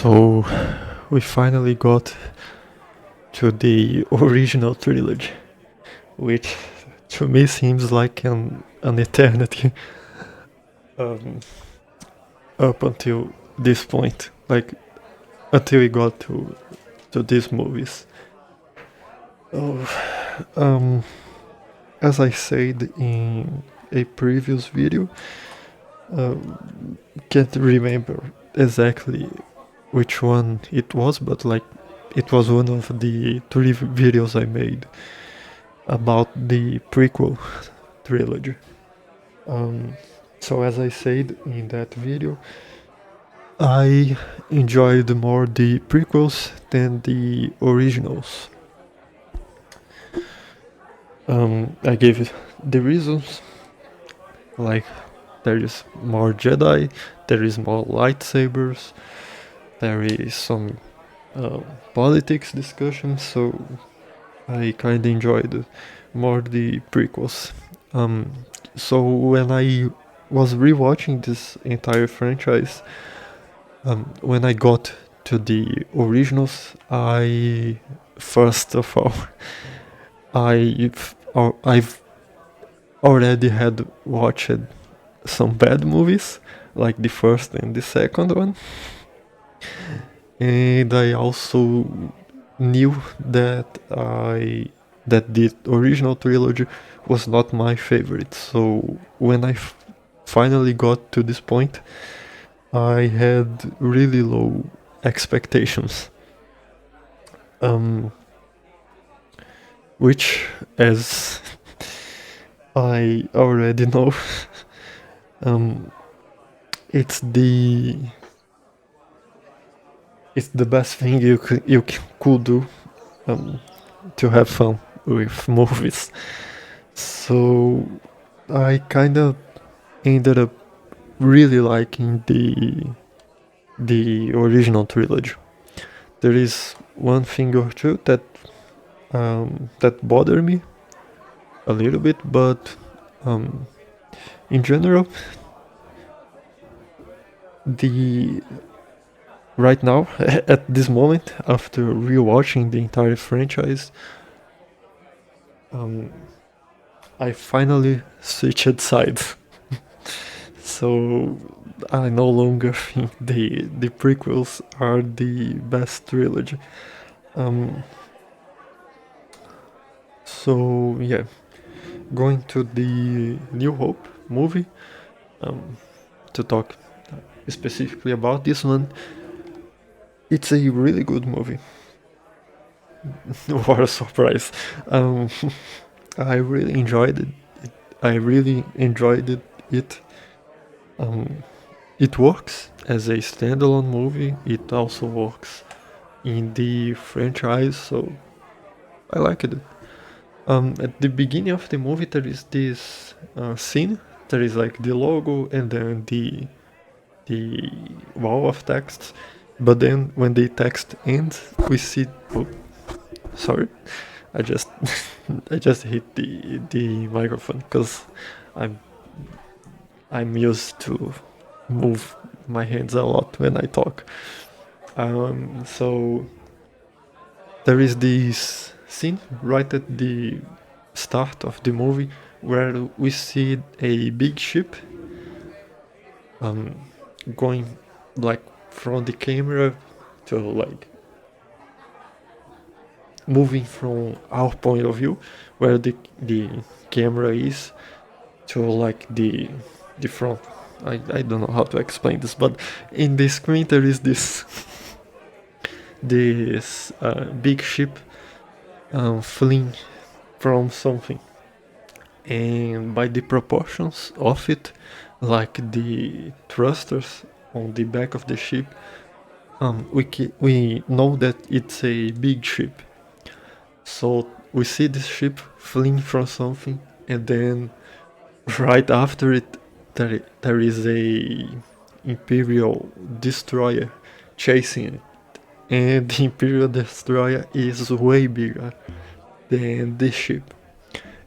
So we finally got to the original trilogy, which to me seems like an eternity um, up until this point, like until we got to these movies. Oh, as I said in a previous video, can't remember exactly which one it was, but like it was one of the three videos I made about the prequel trilogy. Um, so as I said in that video, I enjoyed more the prequels than the originals. I gave the reasons, like there is more Jedi, there is more lightsabers, there is some uh, politics discussion, so I kinda enjoyed more the prequels. Um, so when I was rewatching this entire franchise, when I got to the originals, I first of all I've already had watched some bad movies, like the first and the second one, and I also knew that the original trilogy was not my favorite. So when I finally got to this point, I had really low expectations. Um, which, as I already know, um, it's the it's the best thing you could do um, to have fun with movies. So I kind of ended up really liking the original trilogy. There is one thing or two that bother me a little bit, but um, in general, the right now at this moment after rewatching the entire franchise, I finally switched sides. So I no longer think the prequels are the best trilogy. Um, so yeah, going to the New Hope movie, to talk specifically about this one. It's a really good movie. What a surprise! Um, I really enjoyed it. I really enjoyed it. Um, it works as a standalone movie. It also works in the franchise, so I liked it. At the beginning of the movie, there is this scene. There is like the logo and then the wall of text. But then when the text ends, we see. Oh, sorry, I just I just hit the microphone because I'm I'm used to move my hands a lot when I talk. So there is this scene right at the start of the movie where we see a big ship um, going like from the camera to like moving from our point of view where the camera is to like the front. I don't know how to explain this, but in the screen there is this big ship fleeing from something, and by the proportions of it, like the thrusters on the back of the ship, we know that it's a big ship. So we see this ship fleeing from something, and then right after it, there is a Imperial destroyer chasing it, and the Imperial destroyer is way bigger than this ship,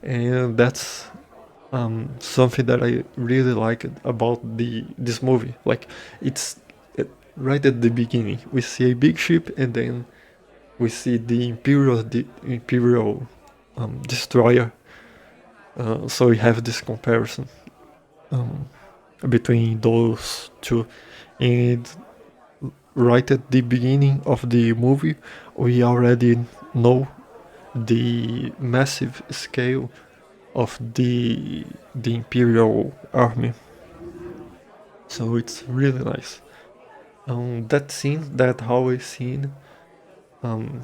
and that's something that I really like about this movie. Like it's right at the beginning, we see a big ship, and then we see the Imperial destroyer. So we have this comparison um, between those two, and right at the beginning of the movie, we already know the massive scale of the Imperial army. So it's really nice. That scene, that hallway scene, um,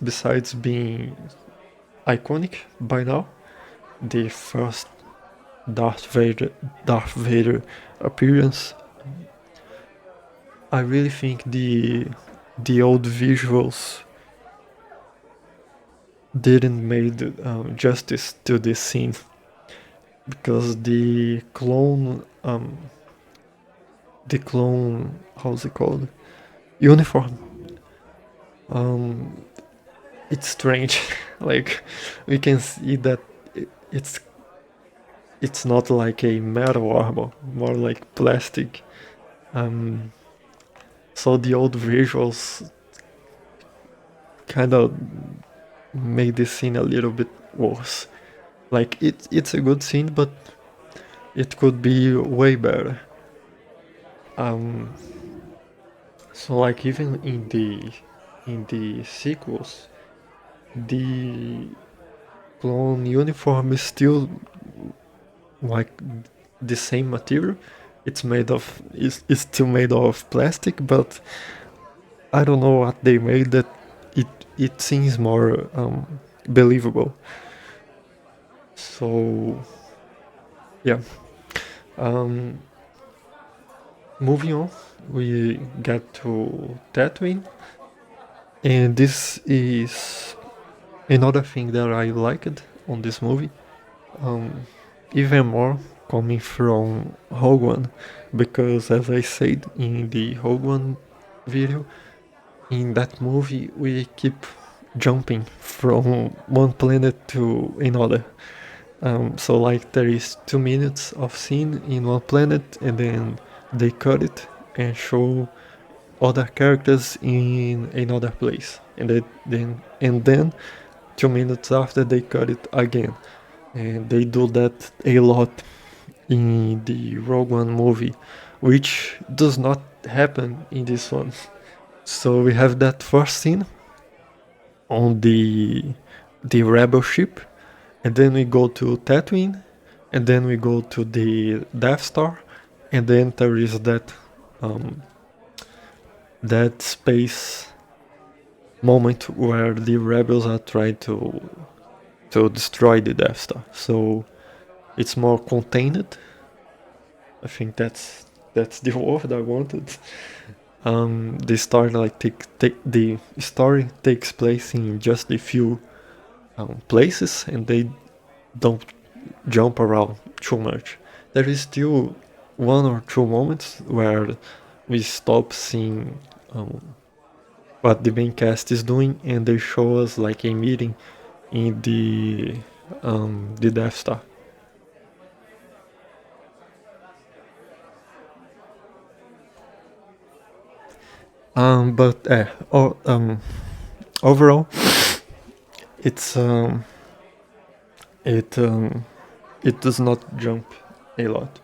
besides being iconic by now, the first Darth Vader, Darth Vader appearance, I really think the old visuals didn't made justice to this scene, because the clone, how's it called, uniform, um it's strange. Like, we can see that it's not like a metal armor, more like plastic. um so the old visuals kind of made this scene a little bit worse. Like, it's a good scene, but it could be way better. um so like, even in the sequels, the clone uniform is still like the same material. It's still made of plastic, but I don't know what they made that it seems more believable. So yeah. um Moving on, we get to Tatooine, and this is another thing that I liked on this movie. um Even more coming from Rogue One, because as I said in the Rogue One video, in that movie we keep jumping from one planet to another. So like, there is 2 minutes of scene in one planet, and then they cut it and show other characters in another place, and then 2 minutes after they cut it again. And they do that a lot in the Rogue One movie, which does not happen in this one. So we have that first scene on the rebel ship, and then we go to Tatooine, and then we go to the Death Star, and then there is um, that space moment where the rebels are trying to destroy the Death Star. So it's more contained. I think that's the word I wanted. The story like the story takes place in just a few places, and they don't jump around too much. There is still one or two moments where we stop seeing what the main cast is doing, and they show us like a meeting in the Death Star. But overall, it's it it does not jump a lot.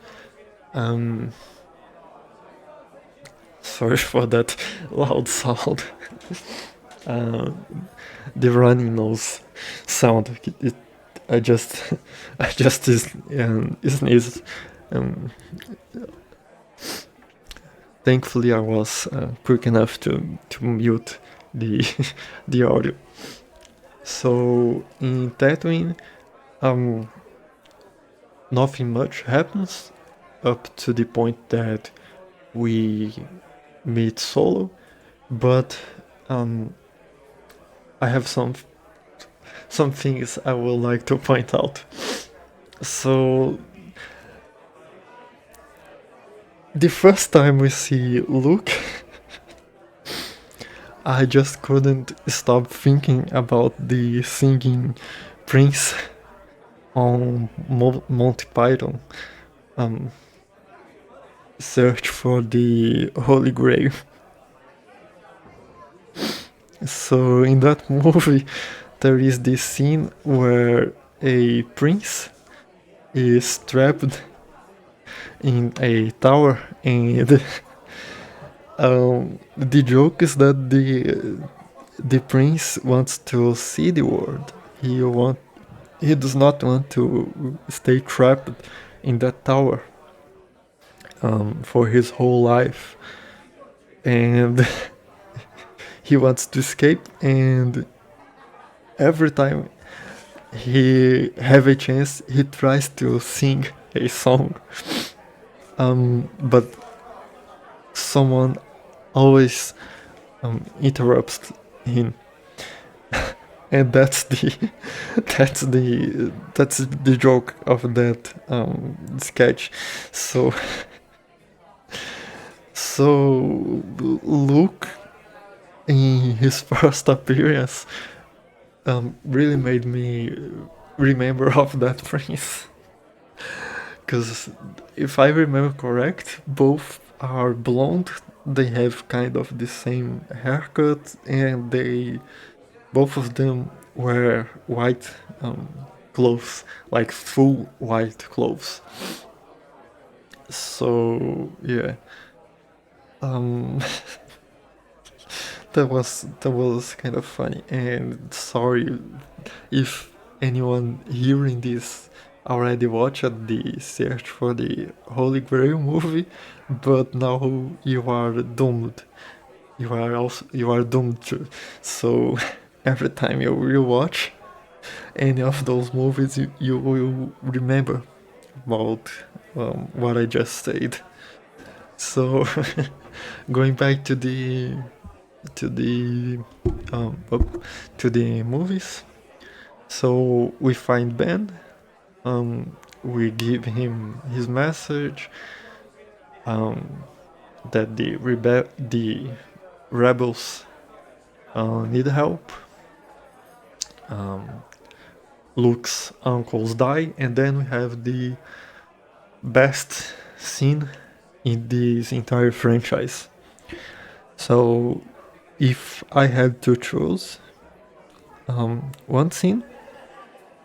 Um, Sorry for that loud sound. uh, the running nose sound. I just I just sneezed. Um, Thankfully, I was quick enough to mute the the audio. So in Tatooine, um, nothing much happens up to the point that we meet Solo, but I have some things I would like to point out. So the first time we see Luke, I just couldn't stop thinking about the singing prince on Monty Python. Um, search for the Holy Grail. So in that movie, there is this scene where a prince is trapped in a tower, and the joke is that the prince wants to see the world. He does not want to stay trapped in that tower for his whole life, and he wants to escape. And every time he have a chance, he tries to sing a song, but someone always interrupts him, and that's the joke of that sketch. So so Luke in his first appearance really made me remember of that prince, because if I remember correct, both are blonde. They have kind of the same haircut, and they both of them wear white clothes, like full white clothes. So yeah, um, that was kind of funny. And sorry if anyone hearing this already watched the search for the Holy Grail movie, but now you are doomed. You are doomed to. So every time you will watch any of those movies, you will remember about what I just said. So going back to the to the movies. So we find Ben. We give him his message that the rebels need help. Luke's uncles die, and then we have the best scene in this entire franchise. So if I had to choose one scene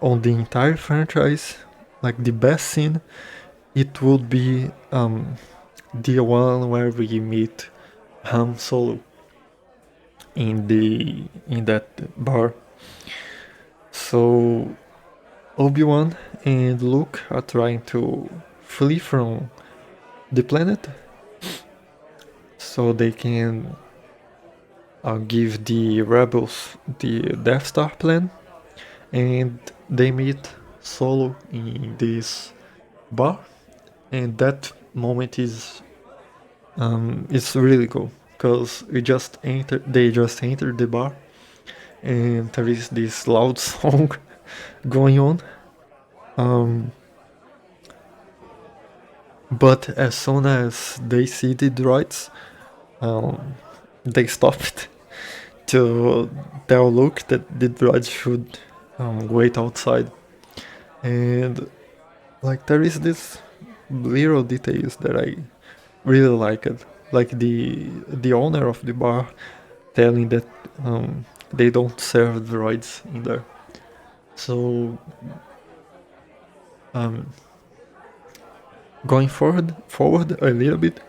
on the entire franchise, like the best scene, it would be the one where we meet Han Solo in that bar. So Obi-Wan and Luke are trying to flee from the planet so they can give the rebels the Death Star plan, and they meet Solo in this bar, and that moment is it's really cool because they just entered the bar, and there is this loud song going on. But as soon as they see the droids, they stopped to tell Luke that the droids should wait outside. And like there is this little details that I really like it, like the owner of the bar telling that they don't serve droids in there. So going forward a little bit,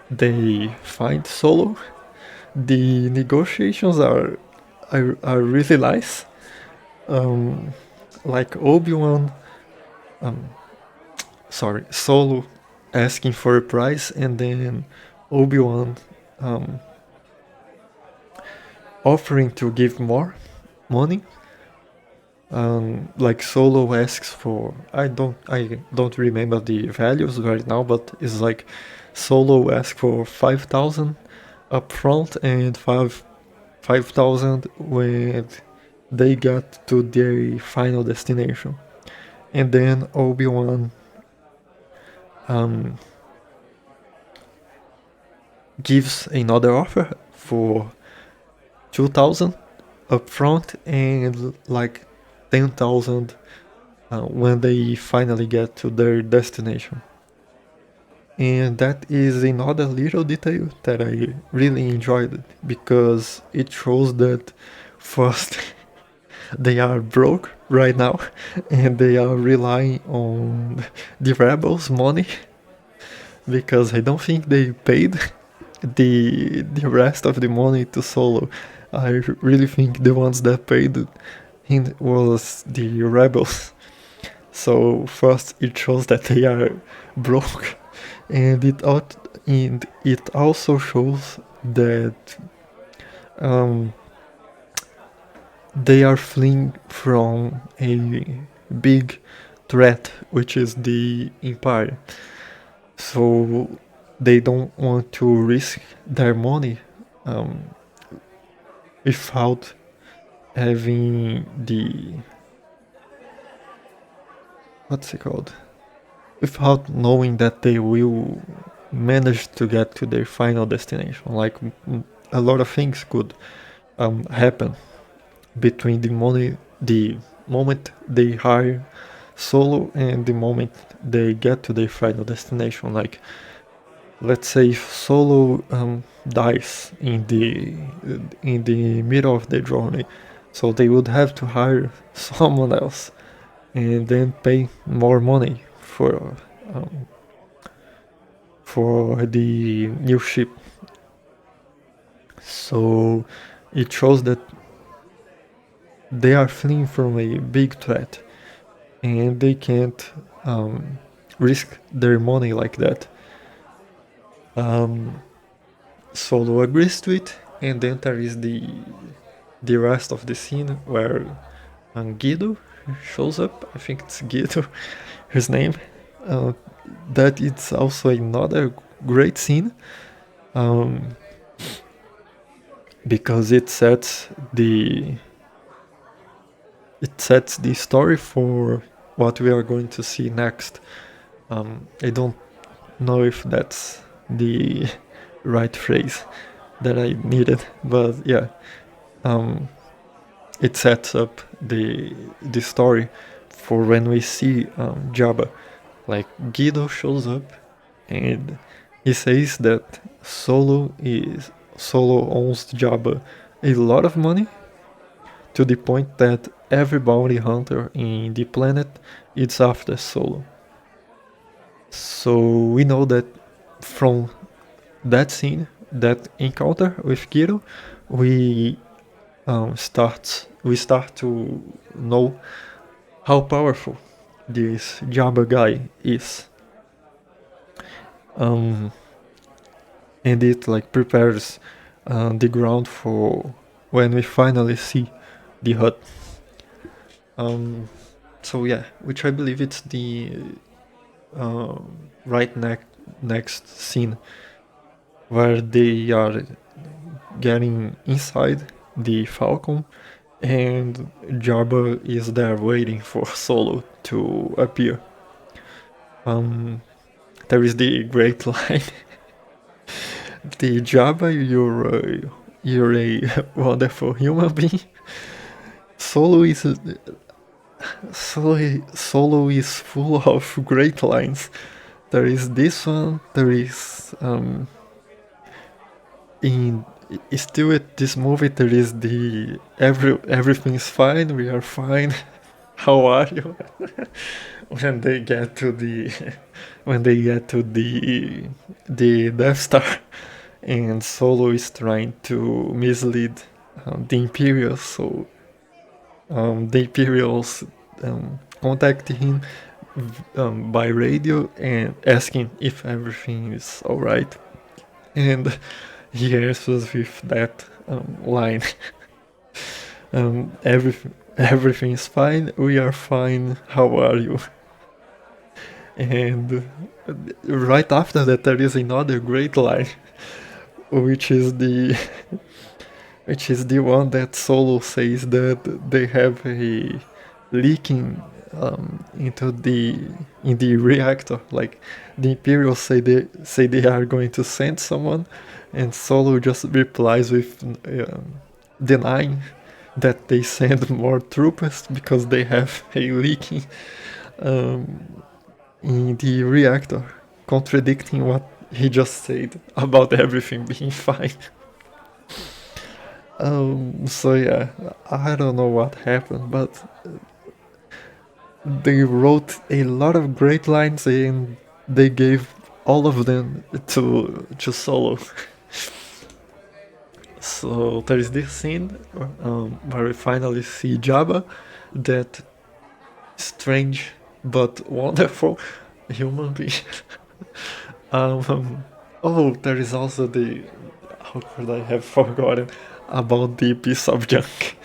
they find Solo. The negotiations are really nice. Like Obi-Wan, Solo asking for a price, and then Obi-Wan offering to give more money. Like Solo asks for, I don't remember the values right now, but it's like Solo asks for 5,000 up front and 5,000 when they got to their final destination. And then Obi-Wan gives another offer for 2,000 up front and like 10,000 when they finally get to their destination. And that is another little detail that I really enjoyed because it shows that first they are broke right now and they are relying on the rebels' money because I don't think they paid the rest of the money to Solo. I really think the ones that paid him was the rebels. So first it shows that they are broke, and it also shows that um, they are fleeing from a big threat, which is the Empire. So they don't want to risk their money um, without having the what's it called? Without knowing that they will manage to get to their final destination. Like a lot of things could happen between the moment they hire Solo and the moment they get to their final destination. Like, let's say if Solo dies in the middle of the journey, so they would have to hire someone else and then pay more money um, for the new ship. So it shows that they are fleeing from a big threat and they can't risk their money like that. Solo agrees to it, and then there is the rest of the scene where Guido shows up. I think it's Guido, his name. Uh, that it's also another great scene um, because it sets the story for what we are going to see next. I don't know if that's the right phrase that I needed, but yeah, it sets up the story for when we see Jabba. Like Guido shows up and he says that Solo owns Jabba a lot of money to the point that every bounty hunter in the planet is after Solo. So we know that from that scene, that encounter with Guido, we start to know how powerful this Jabba guy is, and it like prepares the ground for when we finally see the hut. So yeah, which I believe it's the right next scene where they are getting inside the Falcon and Jabba is there waiting for Solo to appear. There is the great line: "The Jabba, you're a wonderful human being." Solo is Solo is full of great lines. There is this one. There is in still at this movie. There is the everything's fine. We are fine. How are you? when they get to the when they get to the Death Star, and Solo is trying to mislead the Imperials, so the Imperials contact him by radio and asking if everything is alright, and he answers with that line: everything is fine. We are fine. How are you? And right after that, there is another great line, which is the one that Solo says that they have a leaking into in the reactor. Like the Imperials say they are going to send someone, and Solo just replies with denying that they send more troopers because they have a leaking in the reactor. contradicting what he just said about everything being fine. So yeah, I don't know what happened, but they wrote a lot of great lines and they gave all of them to Solo. So there is this scene where we finally see Jabba, that strange but wonderful human being. um, oh, there is also the, how could I have forgotten about the piece of junk?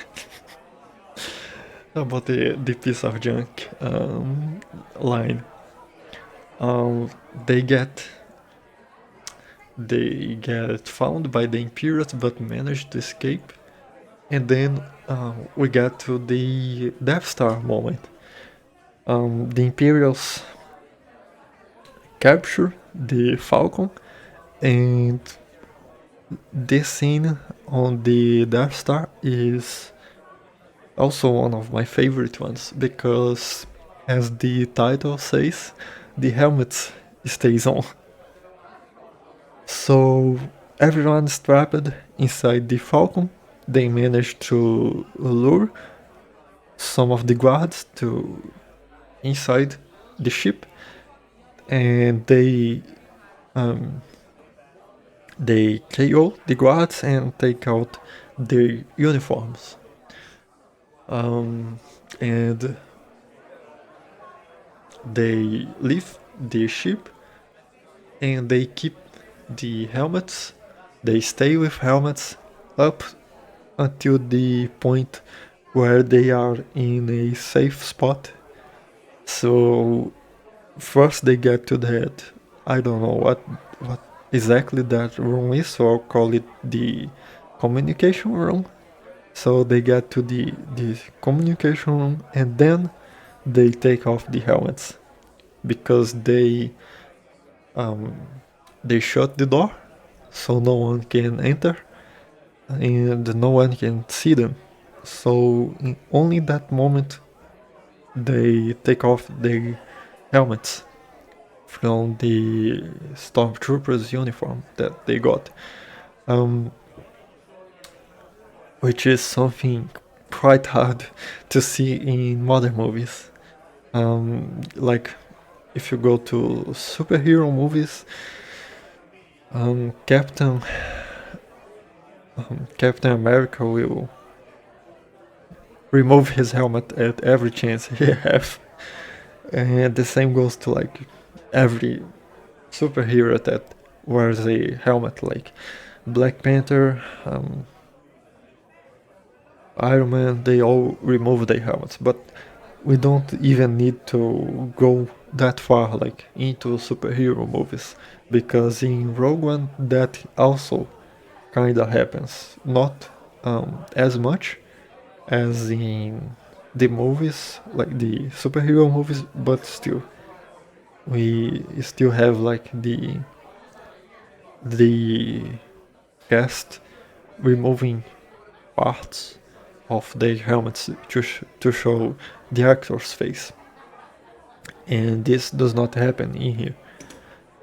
About the piece of junk line. Um, they get they get found by the Imperials but manage to escape, and then we get to the Death Star moment. The Imperials capture the Falcon, and this scene on the Death Star is also one of my favorite ones because, as the title says, the helmet stays on. So everyone's trapped inside the Falcon. They manage to lure some of the guards to inside the ship, and um, they KO the guards and take out their uniforms. And they leave the ship and they keep the helmets. They stay with helmets up until the point where they are in a safe spot. So first they get to that, I don't know what exactly that room is, so I'll call it the communication room. So they get to the communication room and then they take off the helmets because um, they shut the door so no one can enter and no one can see them. So in only that moment they take off their helmets from the stormtroopers uniform that they got, um, which is something quite hard to see in modern movies. Like if you go to superhero movies, um, Captain Captain America will remove his helmet at every chance he have, and the same goes to like every superhero that wears a helmet, like Black Panther, Iron Man. They all remove their helmets, but we don't even need to go that far, like into superhero movies, because in Rogue One that also kinda happens. Not as much as in the movies, like the superhero movies, but still, we still have like the cast removing parts of their helmets to show the actor's face, and this does not happen in here.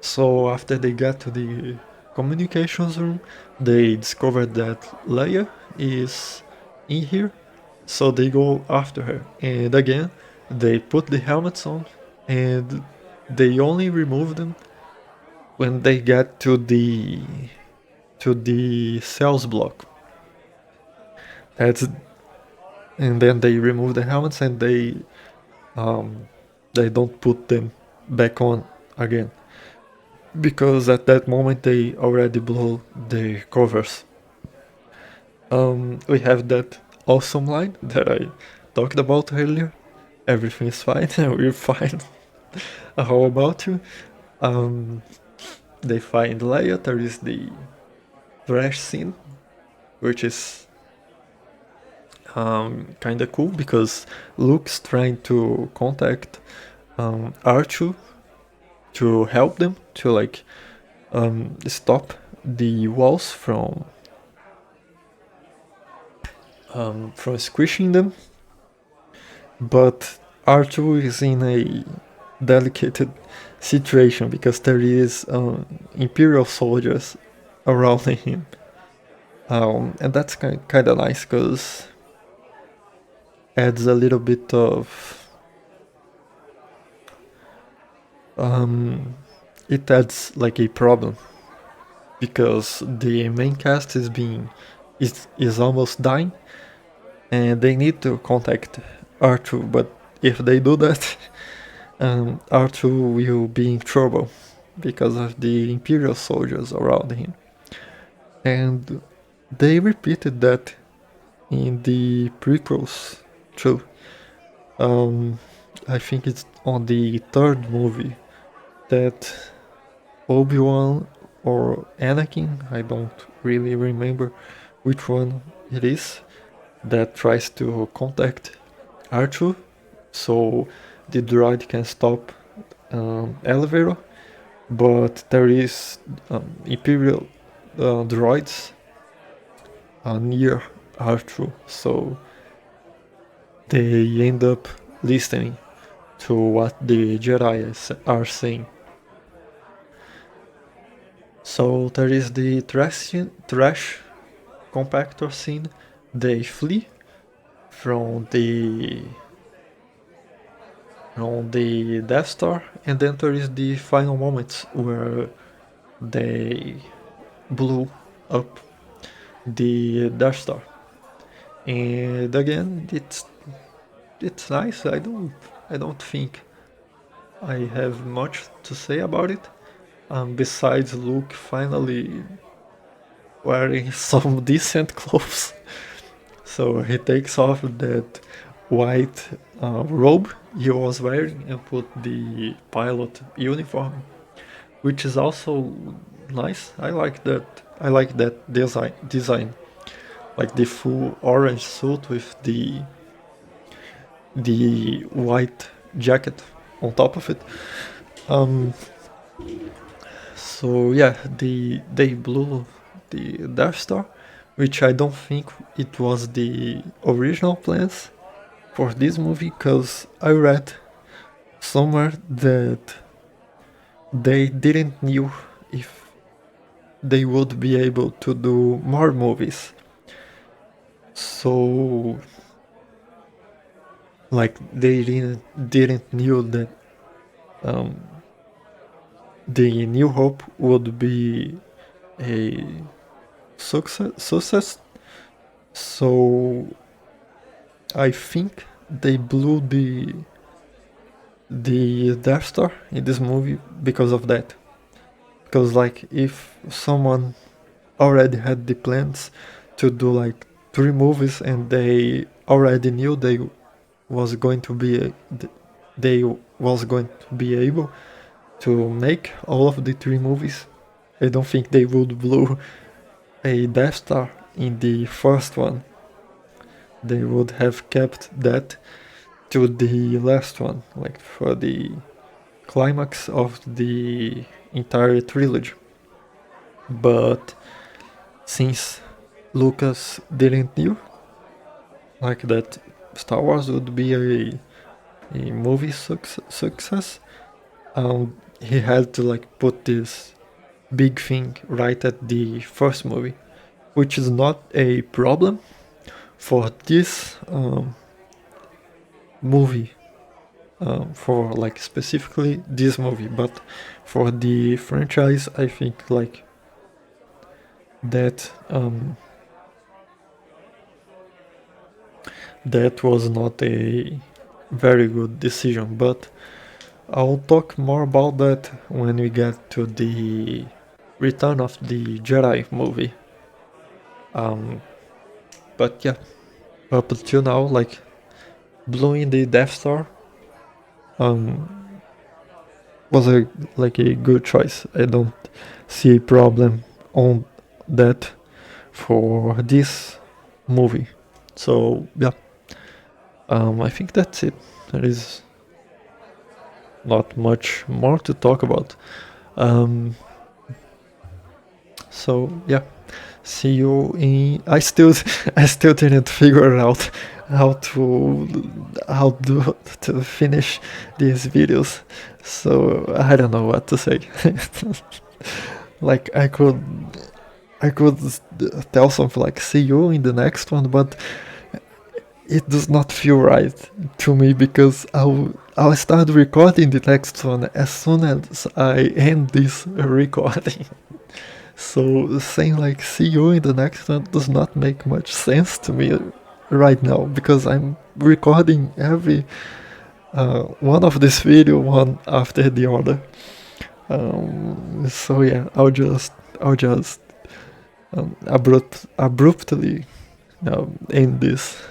So after they get to the communications room, they discover that Leia is in here, so they go after her. And again, they put the helmets on, and they only remove them when they get to the cells block. That's and then they remove the helmets and they don't put them back on again, because at that moment they already blow the covers. We have that awesome line that I talked about earlier. Everything's fine, we're fine. How about you? They find Leia. There is the trash scene, which is kind of cool because Luke's trying to contact R2 to help them to like stop the walls from squishing them, but R2 is in a delicate situation because there is imperial soldiers around him, and that's kind of nice because adds a little bit of um, it adds like a problem because the main cast is almost dying and they need to contact R2, but if they do that, R2 will be in trouble because of the Imperial soldiers around him. And they repeated that in the prequels too. Um, I think it's on the third movie that Obi-Wan or Anakin, I don't really remember which one it is, that tries to contact R2 so the droid can stop elevator, but there is Imperial droids near R2, so they end up listening to what the Jedi are saying. So there is the trash compactor scene. They flee from the Death Star, and then there is the final moments where they blew up the Death Star. And again, it's nice. I don't think I have much to say about it. Besides Luke finally wearing some decent clothes. So he takes off that white robe he was wearing and put the pilot uniform, which is also nice. I like that. I like that design, like the full orange suit with the white jacket on top of it. Um, so yeah, they blew the Death Star, which I don't think it was the original plans for this movie, because I read somewhere that they didn't knew if they would be able to do more movies. So like they didn't knew that um, the New Hope would be a success. So I think they blew the Death Star in this movie because of that. Because like if someone already had the plans to do like 3 movies and they already knew was going to be they was going to be able to make all of the 3 movies, I don't think they would blow a Death Star in the first one. They would have kept that to the last one, like for the climax of the entire trilogy. But since Lucas didn't knew like that Star Wars would be a movie success, he had to like put this big thing right at the first movie, which is not a problem for this movie, for like specifically this movie, but for the franchise, I think like that that was not a very good decision. But I'll talk more about that when we get to the Return of the Jedi movie. But yeah, up until now, like blowing the Death Star was a good choice. I don't see a problem on that for this movie. So yeah, I think that's it. There is not much more to talk about. So yeah, See you in. I still didn't figure out how to finish these videos, so I don't know what to say. Like I could tell something like "see you in the next one," but it does not feel right to me because I'll start recording the next one as soon as I end this recording. So saying like "see you in the next one" does not make much sense to me right now because I'm recording every one of this video one after the other. So yeah, I'll just abruptly end this.